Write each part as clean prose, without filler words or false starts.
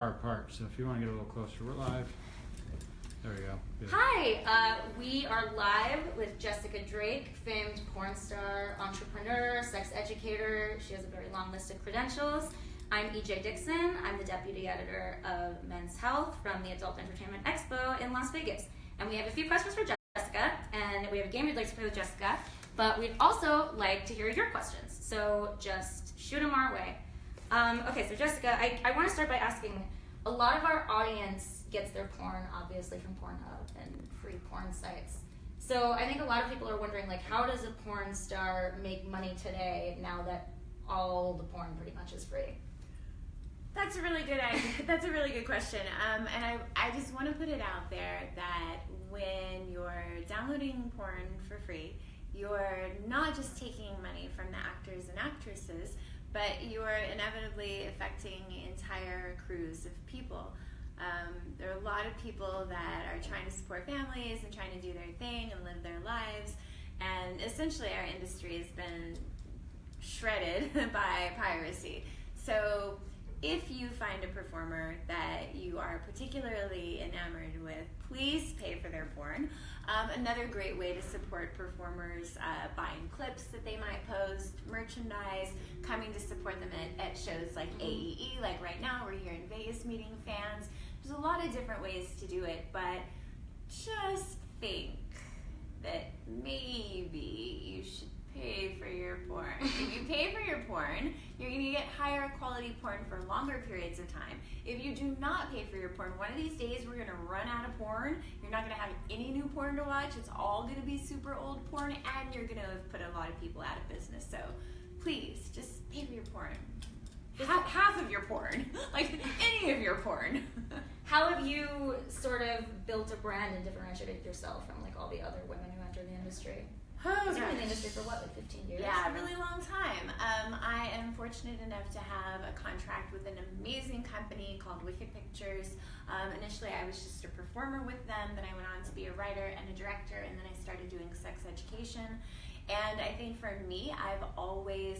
Apart, so if you want to get a little closer, we're live. There we go. Good. Hi, we are live with Jessica Drake, famed porn star, entrepreneur, sex educator. She has a very long list of credentials. I'm EJ Dixon. I'm the deputy editor of Men's Health from the Adult Entertainment Expo in Las Vegas. And we have a few questions for Jessica, and we have a game we'd like to play with Jessica, but we'd also like to hear your questions. So just shoot them our way. Okay, so Jessica, I want to start by asking, a lot of our audience gets their porn, obviously, from Pornhub and free porn sites. So I think a lot of people are wondering, like, how does a porn star make money today now that all the porn pretty much is free? That's a really good idea. That's a really good question. And I just want to put it out there that when you're downloading porn for free, you're not just taking money from the actors and actresses, but you're inevitably affecting entire crews of people. There are a lot of people that are trying to support families and trying to do their thing and live their lives, and essentially our industry has been shredded by piracy. So if you find a performer that you are particularly enamored with, please pay for their porn. Another great way to support performers, buying clips that they might post, merchandise, coming to support them at shows like AEE, like right now we're here in Vegas meeting fans. There's a lot of different ways to do it, but just think that maybe you should pay for your porn. If you pay for your porn, you're going to get higher quality porn for longer periods of time. If you do not pay for your porn, one of these days we're going to run out of porn. You're not going to have any new porn to watch. It's all going to be super old porn, and you're going to have put a lot of people out of business. So please, just pay for your porn. Half of your porn, like any of your porn. How have you sort of built a brand and differentiated yourself from like all the other women who enter the industry? You've been in the industry for what, like 15 years? Yeah, a really long time. I am fortunate enough to have a contract with an amazing company called Wicked Pictures. Initially, I was just a performer with them, then I went on to be a writer and a director, and then I started doing sex education. And I think for me, I've always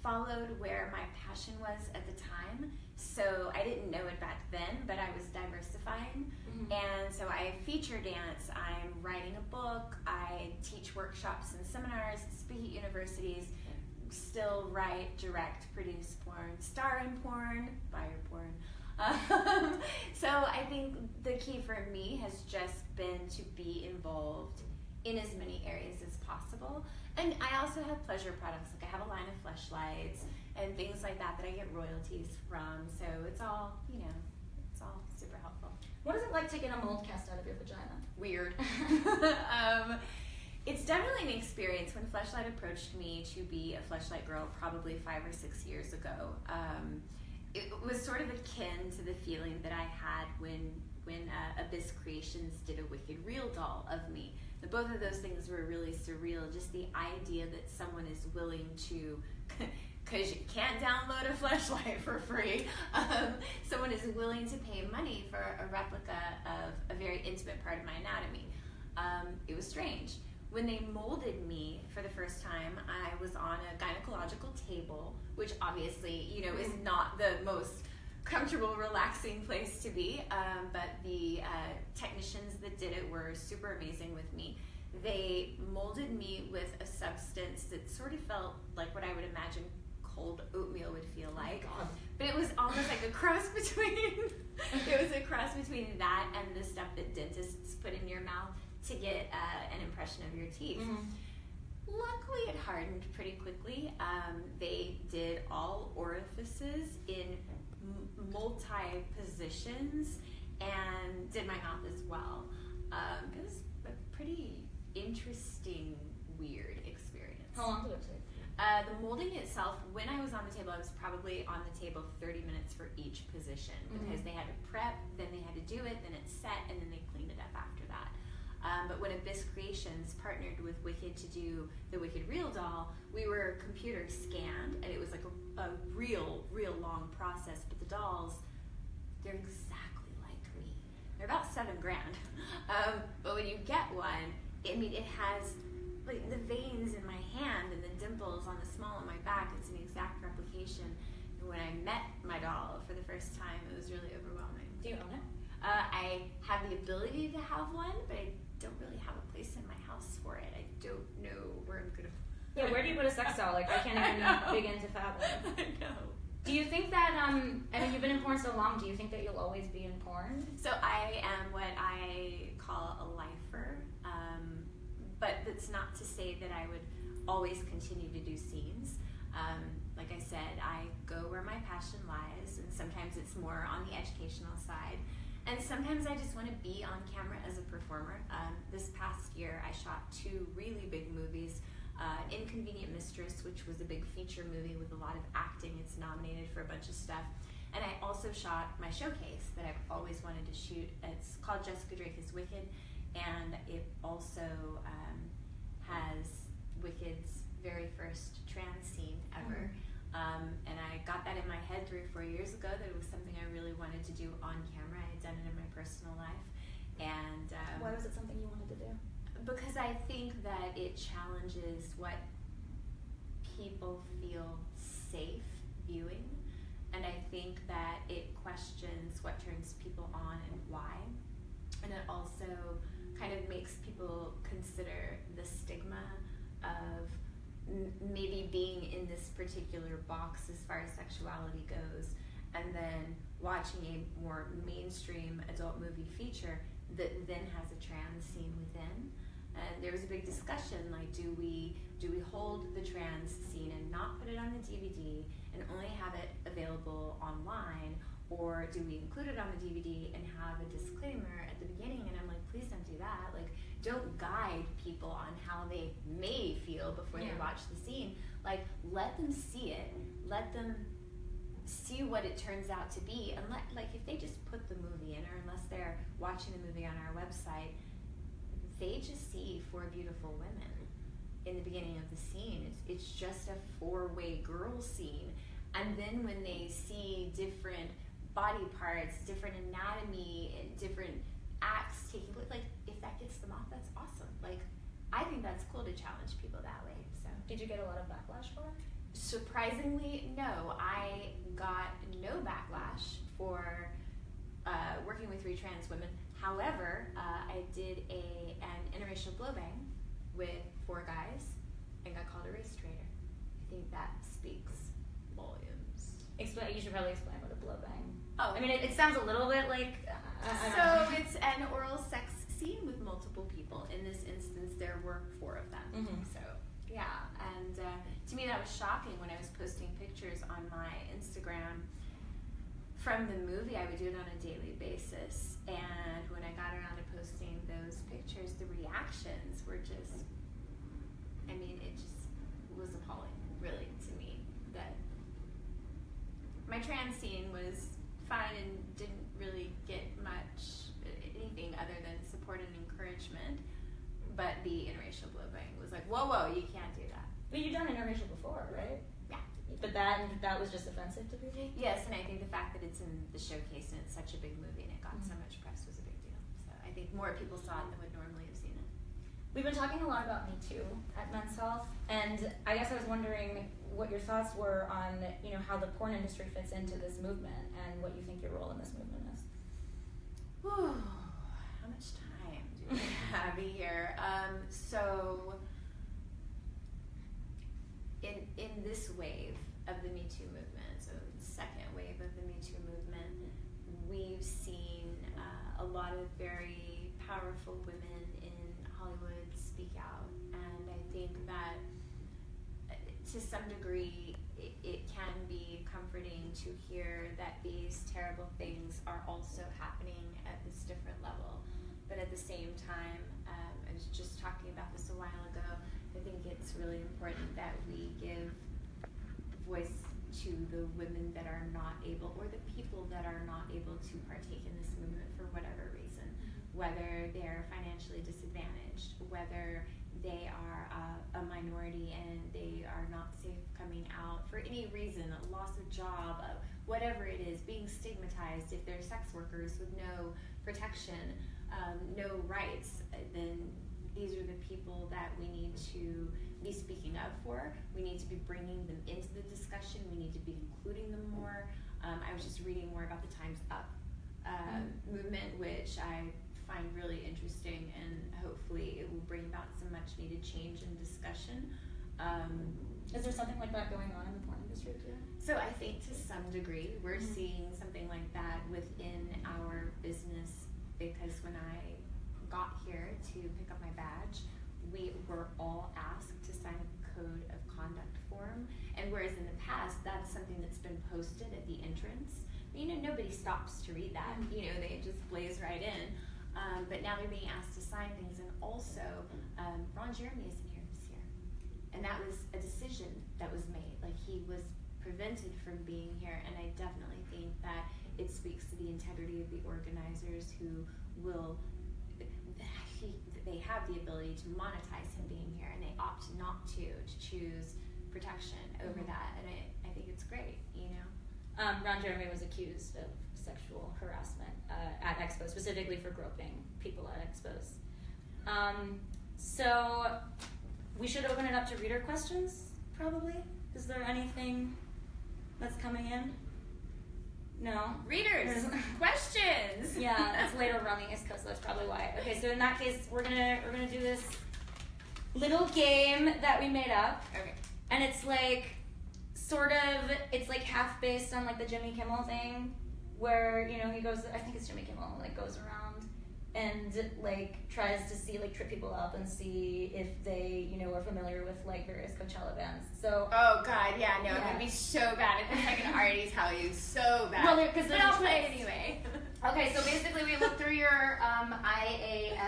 followed where my passion was at the time. So I didn't know it back then, but I was diversifying. And so I feature dance, I'm writing a book, I teach workshops and seminars, speak at universities, still write, direct, produce porn, star in porn, buy your porn. So I think the key for me has just been to be involved in as many areas as possible. And I also have pleasure products, like I have a line of fleshlights and things like that I get royalties from. So it's all, it's all super helpful. What is it like taking a mold cast out of your vagina? Weird. It's definitely an experience. When Fleshlight approached me to be a Fleshlight girl probably 5 or 6 years ago, it was sort of akin to the feeling that I had when Abyss Creations did a Wicked Real doll of me. Both of those things were really surreal. Just the idea that someone is willing to, because you can't download a fleshlight for free, someone is willing to pay money for a replica of a very intimate part of my anatomy. It was strange. When they molded me for the first time, I was on a gynecological table, which obviously, is not the most comfortable, relaxing place to be, but the technicians that did it were super amazing with me. They molded me with a substance that sort of felt like what I would imagine cold oatmeal would feel like, but it was almost like a cross between that and the stuff that dentists put in your mouth to get an impression of your teeth. Luckily, it hardened pretty quickly. They did all orifices in multi-positions and did my mouth as well. It was a pretty interesting, weird experience. How long did it take? The molding itself, when I was on the table, I was probably on the table 30 minutes for each position, because they had to prep, then they had to do it, then it's set, and then they cleaned it up after that. But when Abyss Creations partnered with Wicked to do the Wicked Real doll, we were computer scanned, and it was like a real long process. But the dolls, they're exactly like me. They're about $7,000. But when you get one, it has like the veins in my hand and the dimples on the small of my back. It's an exact replication. when I met my doll for the first time, it was really overwhelming. Do you own it? I have the ability to have one, but I don't really have a place in my house for it. I don't know where I'm gonna. Yeah, where do you put a sex doll? Like, I can't even begin to fathom. I know. Do you think that, I mean, you've been in porn so long, do you think that you'll always be in porn? So I am what I call a lifer, but that's not to say that I would always continue to do scenes. Like I said, I go where my passion lies, and sometimes it's more on the educational side. And sometimes I just want to be on camera as a performer. This past year, I shot 2 really big movies. Inconvenient Mistress, which was a big feature movie with a lot of acting. It's nominated for a bunch of stuff. And I also shot my showcase that I've always wanted to shoot. It's called Jessica Drake is Wicked, and it also has Wicked's very first trans scene ever. And I got that in my head 3 or 4 years ago that it was something I really wanted to do on camera. I had done it in my personal life. And why was it something you wanted to do? Because I think that it challenges what people feel safe viewing, and I think that it questions what turns people on and why, and it also kind of makes people consider the stigma of maybe being in this particular box as far as sexuality goes, and then watching a more mainstream adult movie feature that then has a trans scene within. And there was a big discussion, like, do we hold the trans scene and not put it on the DVD and only have it available online, or do we include it on the DVD and have a disclaimer at the beginning? And I'm like, please don't do that. Like, don't guide people on how they may feel before they watch the scene. Like, let them see it. Let them see what it turns out to be. And like, if they just put the movie in, or unless they're watching the movie on our website, they just see 4 beautiful women in the beginning of the scene. It's just a 4-way girl scene. And then when they see different body parts, different anatomy, and different acts taking place, like, if that gets them off, that's awesome. Like, I think that's cool to challenge people that way. So, did you get a lot of backlash for it? Surprisingly, no. I got no backlash for working with 3 trans women. However, I did an interracial blowbang with 4 guys and got called a race traitor. I think that speaks volumes. You should probably explain what a blowbang. Oh, I mean, it sounds a little bit like. So it's an oral sex scene with multiple people. In this instance, there were 4 of them. Mm-hmm. So yeah, and to me that was shocking when I was posting pictures on my Instagram from the movie. I would do it on a daily basis, and when I got around to posting those pictures, the reactions were just, I mean, it just was appalling, really, to me. That my trans scene was fine and didn't really get much anything other than support and encouragement, but the interracial blowbang was like, whoa, you can't do that. But you've done interracial before, right? Yeah. But that was just offensive to people? Yes, and I think the fact that it's in the showcase and it's such a big movie and it got so much press was a big deal. So I think more people saw it than would normally have seen it. We've been talking a lot about Me Too at Men's Health, and I guess I was wondering what your thoughts were on, how the porn industry fits into this movement and what you think your role in this movement is. Whew, how much time do we have here? So in this wave of the Me Too movement, so the second wave of the Me Too movement, we've seen a lot of very powerful women in Hollywood speak out, and I think that to some degree it can be comforting to hear that these terrible things are also happening at this different level. But at the same time, I was just talking about this a while ago, I think it's really important that we give voice to the women that are not able, or the people that are not able to partake in this movement for whatever reason, whether they're financially disadvantaged, whether they are a minority and they are not safe coming out for any reason, a loss of job, whatever it is, being stigmatized, if they're sex workers with no protection, no rights, then these are the people that we need to be speaking up for. We need to be bringing them into the discussion. We need to be including them more. I was just reading more about the Time's Up movement, which I find really interesting, and hopefully it will bring about some much needed change and discussion. Is there something like that going on in the porn industry too? So I think to some degree we're seeing something like that within our business, because when I got here to pick up my badge, we were all asked to sign a code of conduct form, and whereas in the past that's something that's been posted at the entrance, nobody stops to read that. They just blaze right in. But now they're being asked to sign things, and also Ron Jeremy isn't here this year, and that was a decision that was made. Like, he was prevented from being here, and I definitely think that it speaks to the integrity of the organizers who will. They have the ability to monetize him being here, and they opt not to choose protection over that, and I think it's great. Ron Jeremy was accused of sexual harassment at Expo, specifically for groping people at Expos. So we should open it up to reader questions, probably. Is there anything that's coming in? No? Readers, questions! Yeah, it's later over on the East Coast, so that's probably why. Okay, so in that case, we're gonna do this little game that we made up. Okay. And it's like, it's like half based on like the Jimmy Kimmel thing, where, he goes, I think it's Jimmy Kimmel, like goes around and like tries to see, like trip people up and see if they, are familiar with like various Coachella bands. So. Oh God, yeah, no, I'm gonna be so bad at this. I can already tell you, so bad. Well, but I'll play it anyway. Okay, so basically we looked through your IAFD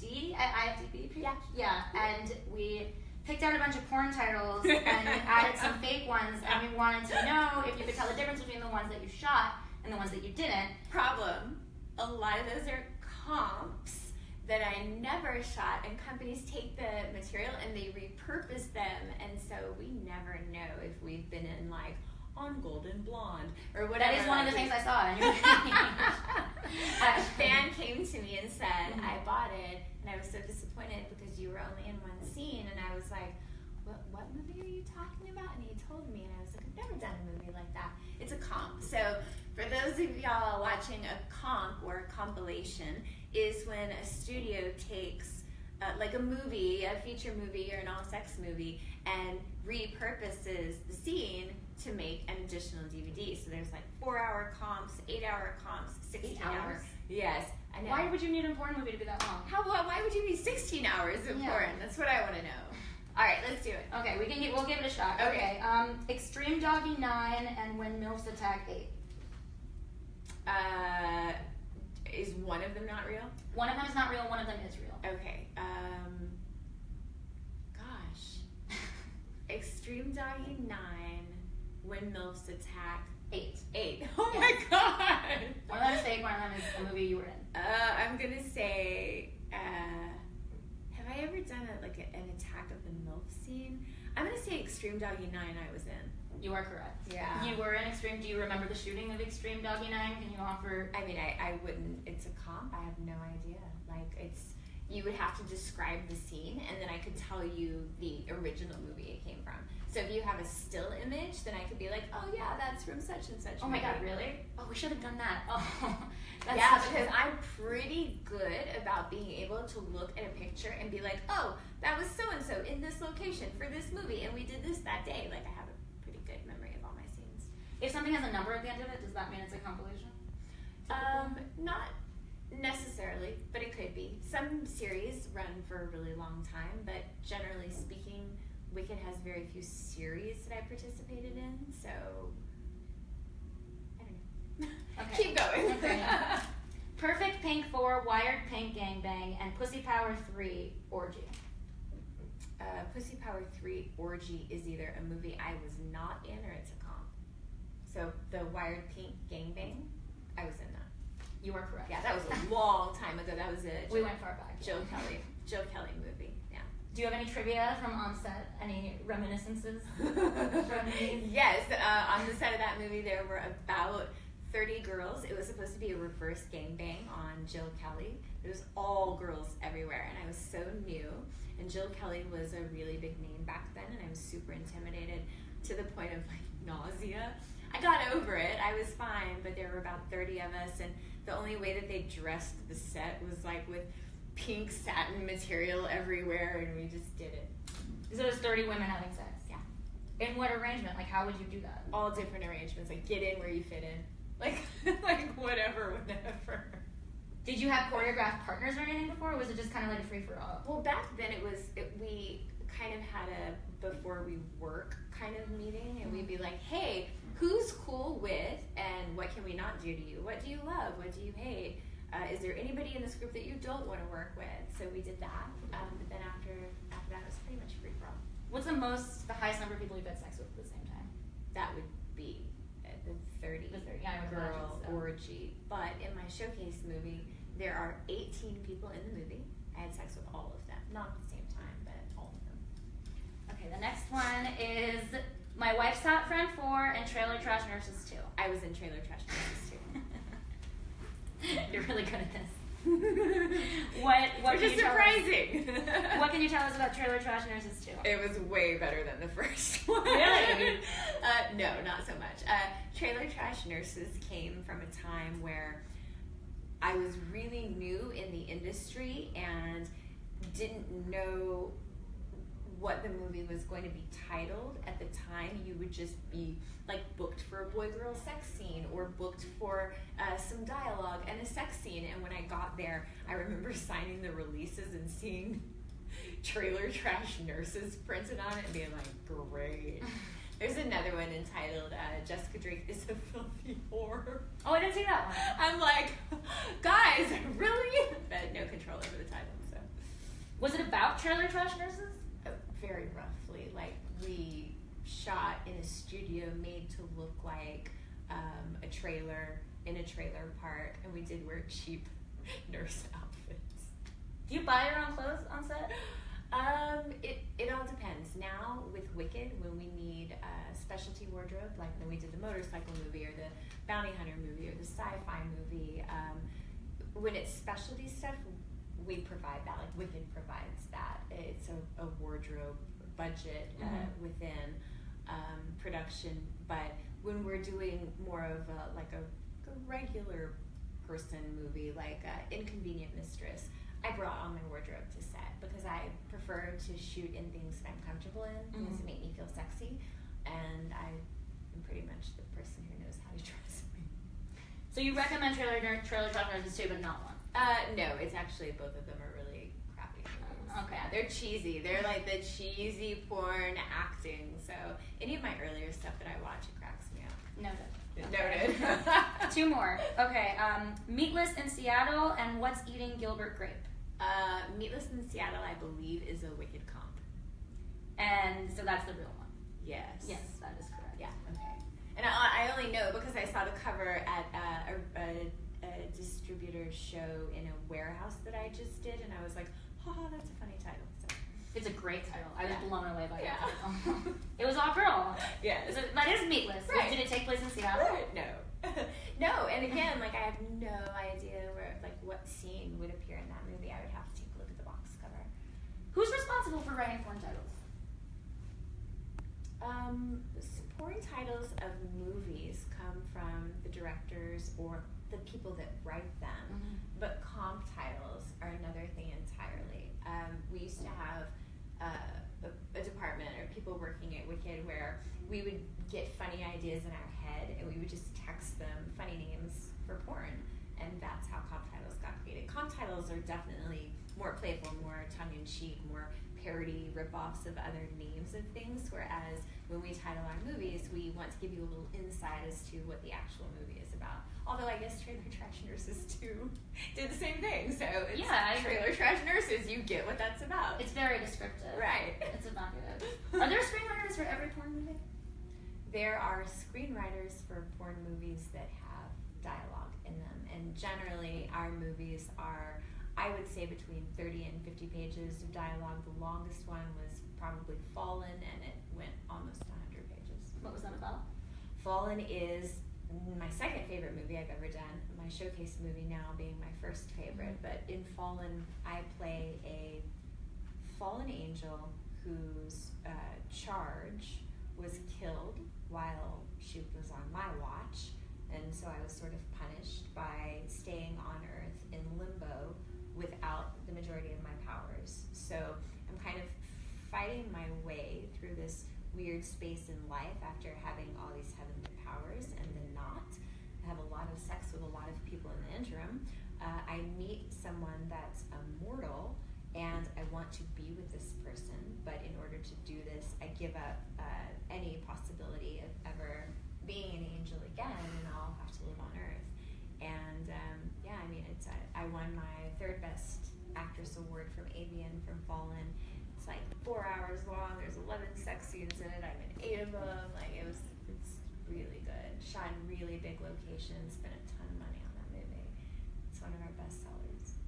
page. Yeah, and we picked out a bunch of porn titles and added some fake ones, and we wanted to know if you could tell the difference between the ones that you shot and the ones that you didn't. Problem, a lot of those are comps that I never shot, and companies take the material and they repurpose them, and so we never know if we've been in like On Golden Blonde or whatever. That is one of the things I saw. A fan came to me and said, I bought it, and I was so disappointed because you were only in one scene, and I was like, what movie are you talking about? And he told me, and I was like, I've never done a movie like that. It's a comp. So for those of y'all watching, a comp or a compilation is when a studio takes like a movie, a feature movie or an all-sex movie, and repurposes the scene to make an additional DVD. So there's like 4-hour comps, 8-hour comps, 16 hours. Yes. I know. Why would you need a porn movie to be that long? Why would you need 16 hours of porn? That's what I want to know. All right, let's do it. Okay, we'll give it a shot. Okay. Extreme Doggy 9 and When MILFs Attack 8. Is one of them not real? One of them is not real, one of them is real. Okay. Gosh. Extreme Doggy 9, When MILFs Attack 8. Oh yes. My God. One of them is fake, one of them is a movie you were in. I'm gonna say, have I ever done an attack of the MILF scene? I'm gonna say Extreme Doggy 9 I was in. You are correct. Yeah. You were in Extreme. Do you remember the shooting of Extreme Doggy 9? Can you offer? I mean, I wouldn't. It's a comp. I have no idea. You would have to describe the scene, and then I could tell you the original movie it came from. So if you have a still image, then I could be like, oh yeah, that's from such and such. Oh my God, really? Oh, we should have done that. Oh, that's yeah, because I'm pretty good about being able to look at a picture and be like, oh, that was so and so in this location for this movie, and we did this that day. Like, I have a pretty good memory of all my scenes. If something has a number at the end of it, does that mean it's a compilation? Not necessarily, but it could be. Some series run for a really long time, but generally speaking, Wicked has very few series that I participated in, so I don't know. Okay. Keep going. Okay. Perfect Pink 4, Wired Pink Gangbang, and Pussy Power 3 Orgy. Pussy Power 3 Orgy is either a movie I was not in or it's a comp. So the Wired Pink Gangbang, I was in that. You are correct. Yeah, that was a long time ago. That was a we went far back. Joe Kelly movie. Yeah. Do you have any trivia from on set? Any reminiscences from these? Yes, on the set of that movie there were about 30 girls. It was supposed to be a reverse gangbang on Jill Kelly. It was all girls everywhere, and I was so new. And Jill Kelly was a really big name back then, and I was super intimidated to the point of like nausea. I got over it. I was fine, but there were about 30 of us, and the only way that they dressed the set was like with pink satin material everywhere, and we just did it. So there's 30 women having sex? Yeah. In what arrangement? Like, how would you do that? All different arrangements, like get in where you fit in. Like, like whatever. Did you have choreographed partners or anything before, or was it just kind of like a free-for-all? Well, back then we kind of had a before we work kind of meeting, and we'd be like, hey, who's cool with, and what can we not do to you? What do you love? What do you hate? Is there anybody in this group that you don't want to work with? So we did that, but then after that, it was pretty much free-for-all. What's the highest number of people you've had sex with at the same time? That would be the 30 yeah, I would imagine girl so. orgy. But in my showcase movie, there are 18 people in the movie. I had sex with all of them. Not at the same time, but all of them. Okay, the next one is My Wife's Hot Friend 4 and Trailer Trash Nurses 2. I was in Trailer Trash Nurses too. You're really good at this. What Which is surprising. What can you tell us about Trailer Trash Nurses 2? It was way better than the first one. Really? No, not so much. Trailer Trash Nurses came from a time where I was really new in the industry and didn't know what the movie was going to be titled. At the time, you would just be like booked for a boy-girl sex scene or booked for some dialogue and a sex scene. And when I got there, I remember signing the releases and seeing Trailer Trash Nurses printed on it and being like, great. There's another one entitled Jessica Drake is a Filthy Whore. Oh, I didn't see that one. I'm like, guys, really? But no control over the title. So Was it about Trailer Trash Nurses? very roughly, like we shot in a studio made to look like a trailer in a trailer park, and we did wear cheap nurse outfits. Do you buy your own clothes on set? It all depends. Now with Wicked, when we need a specialty wardrobe, like when we did the motorcycle movie or the bounty hunter movie or the sci-fi movie, when it's specialty stuff, we provide that. Like Wicked provides that. It's a wardrobe budget within production. But when we're doing more of a regular person movie, like Inconvenient Mistress, I brought on my wardrobe to set because I prefer to shoot in things that I'm comfortable in because it make me feel sexy, and I'm pretty much the person who knows how to dress me. So you recommend Trailer Trash Nurses 2, but not one? No, it's actually both of them are really crappy movies. Okay. Yeah, they're cheesy. They're like the cheesy porn acting. So any of my earlier stuff that I watch, it cracks me up. Noted. Noted. 2 more. Okay, Meatless in Seattle and What's Eating Gilbert Grape. Meatless in Seattle, I believe, is a Wicked comp. And so that's the real one. Yes. Yes, that is correct. Yeah. Okay. And I only know because I saw the cover at a distributor's show in a warehouse that I just did, and I was like, oh, that's a funny title. So. It's a great title. I was blown away by Yeah. that title. It was all girl. Yes. That is Meatless. Right. Did it take place in Seattle? No. No, and again, like I have no idea where, like, what scene would appear in that movie. I would have to take a look at the box cover. Who's responsible for writing foreign titles? Supporting titles of movies come from the directors or the people that write them, but comp titles are another thing entirely. We used to have a department or people working at Wicked where we would get funny ideas in our head and we would just text them funny names for porn, and that's how comp titles got created. Comp titles are definitely more playful, more tongue-in-cheek, more parody rip-offs of other names of things, whereas when we title our movies, we want to give you a little insight as to what the actual movie is about. Although I guess Trailer Trash Nurses 2 did the same thing, so it's Trailer Trash Nurses, you get what that's about. It's very descriptive. Right. It's evocative. Are there screenwriters for every porn movie? There are screenwriters for porn movies that have dialogue in them, and generally our movies are, I would say, between 30 and 50 pages of dialogue. The longest one was probably Fallen, and it went almost 100 pages. What was that about? Fallen is my second favorite movie I've ever done. My showcase movie now being my first favorite. But in Fallen, I play a fallen angel whose charge was killed while she was on my watch, and so I was sort of punished by staying on Earth in limbo without the majority of my powers. So I'm kind of fighting my way through this weird space in life after having all these heavenly powers and then not. I have a lot of sex with a lot of people in the interim. I meet someone that's a mortal, and I want to be with this person, but in order to do this, I give up any possibility of ever being an angel again, and I'll have to live on Earth. And yeah, I mean, I won my third best actress award from Avian from Fallen. It's like 4 hours long. There's 11 sex scenes in it. I'm in 8 of them. Like it's really good. Shot in really big locations. Spent a ton of money on that movie. It's one of our best sellers.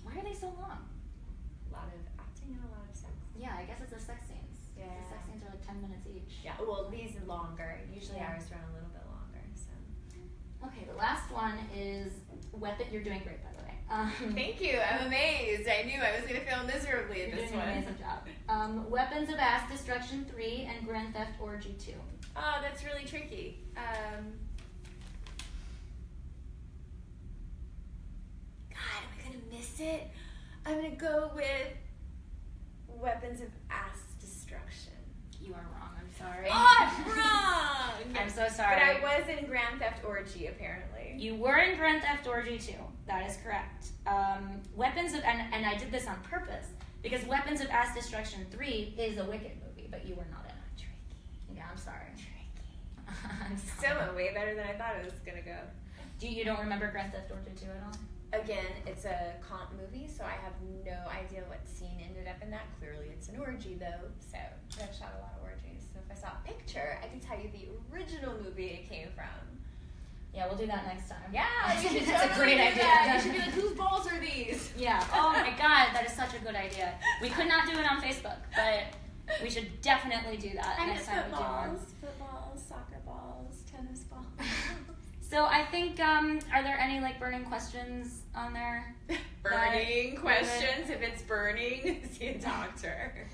Why are they so long? A lot of acting and a lot of sex. Yeah, I guess it's the sex scenes. Yeah. The sex scenes are like 10 minutes each. Yeah. Well, these are longer. Usually Yeah. ours run a little bit longer. So. Okay, the last one is weapon. You're doing great, by the way. Thank you. I'm amazed. I knew I was going to fail miserably at You're this doing one. an amazing job. Weapons of Mass Destruction 3 and Grand Theft Orgy 2. Oh, that's really tricky. God, am I going to miss it? I'm going to go with Weapons of Ass Destruction. You are wrong. I'm sorry. Oh, I'm wrong! I'm so sorry. But I was in Grand Theft Orgy, apparently. You were in Grand Theft Orgy 2. That is correct. Weapons of and I did this on purpose because Weapons of Mass Destruction 3 is a Wicked movie, but you were not in it. Tricky. Yeah, I'm sorry. I'm still way better than I thought it was going to go. You don't remember Grand Theft Orgy 2 at all? Again, it's a comp movie, so I have no idea what scene ended up in that. Clearly, it's an orgy, though, so I've shot a lot of orgies. So if I saw a picture, I can tell you the original movie it came from. Yeah, we'll do that next time. Yeah, you should That's a totally great do idea. that. You should be like, whose balls are these? Yeah. Oh my God, that is such a good idea. We could not do it on Facebook, but we should definitely do that next time we do one. Footballs, soccer balls, tennis balls. So I think, are there any like burning questions on there? Burning questions. If it's burning, see a doctor.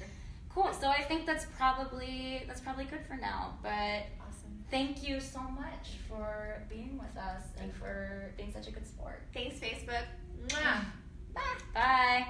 Cool. So I think that's probably good for now. But Awesome. thank you so much for being with us and for being such a good sport. Thanks, Facebook. Mwah. Bye. Bye.